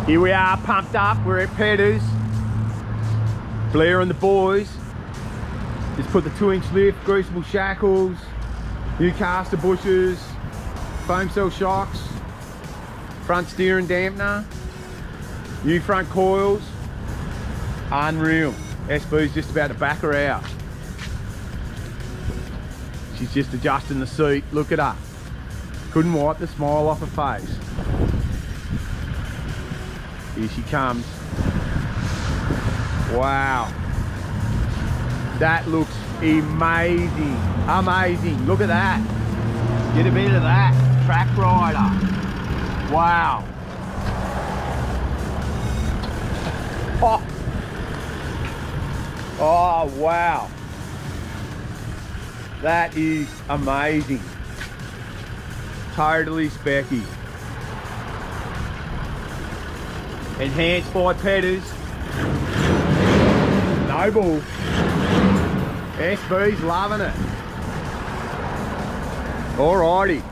Here we are, pumped up. We're at Pedders. Blair and the boys. Just put the 2-inch lift, greasable shackles, new caster bushes, foam cell shocks, front steering dampener, new front coils. Unreal. SB's just about to back her out. She's just adjusting the seat. Look at her. Couldn't wipe the smile off her face. Here she comes. Wow. That looks amazing. Amazing. Look at that. Get a bit of that. Track rider. Wow. Oh. Oh, wow. That is amazing. Totally specky. Enhanced by Pedders. Noble. SB's loving it. Alrighty.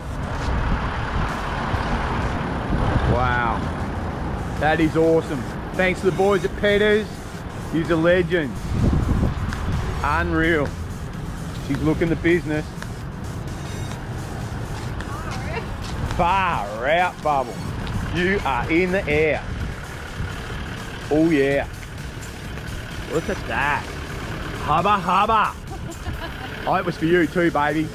Wow. That is awesome. Thanks to the boys at Pedders. He's a legend. Unreal. She's looking the business. Far out, Bubble. You are in the air. Oh yeah. Look at that. Hubba hubba. Oh, it was for you too, baby.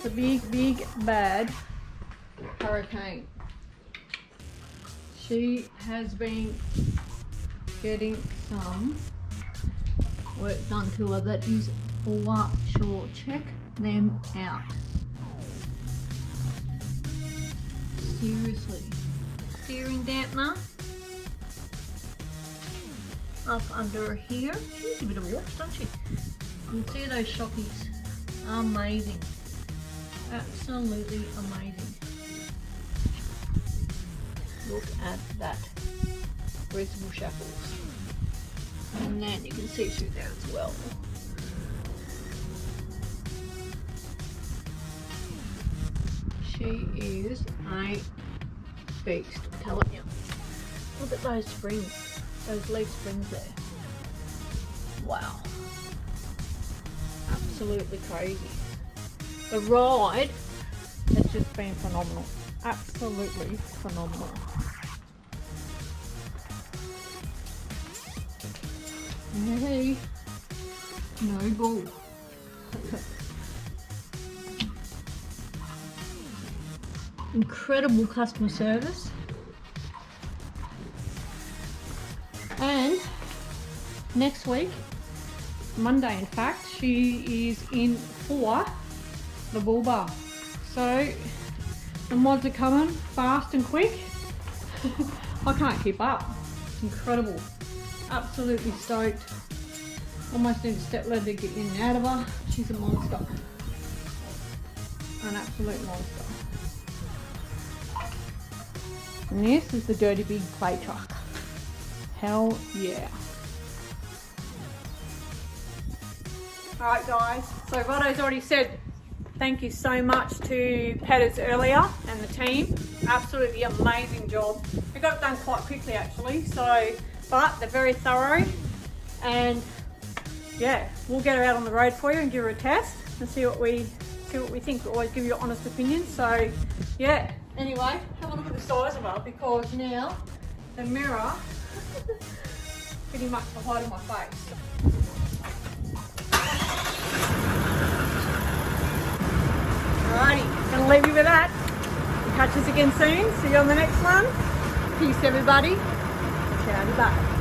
The big bad hurricane. She has been getting some work done to her that is for sure. Check them out. Seriously. Steering dampener up under here. She needs a bit of wash, doesn't she? You can see those shockies. Amazing. Absolutely amazing. Look at that. Greasable shackles. And then you can see through there as well. She is a beast, I'm telling you. Look at those springs, those leg springs there. Wow. Absolutely crazy. The ride has just been phenomenal. Absolutely phenomenal. Hey, no bull. Incredible customer service. And next week, Monday in fact, she is in for the bull bar. So the mods are coming fast and quick. I can't keep up. It's incredible. Absolutely stoked. Almost need a step ladder to get in and out of her. She's a monster. An absolute monster. And this is the dirty big plate truck. Hell yeah. Alright guys, so Rodo's already said thank you so much to Pedders earlier and the team. Absolutely amazing job. We got it done quite quickly actually, so but they're very thorough, and yeah, we'll get her out on the road for you and give her a test and see what we think. We always give you an honest opinion. So yeah, anyway, have a look at the size of her, because now the mirror pretty much the height of my face. Alrighty, gonna leave you with that. Catch us again soon. See you on the next one. Peace everybody. Ciao, bye.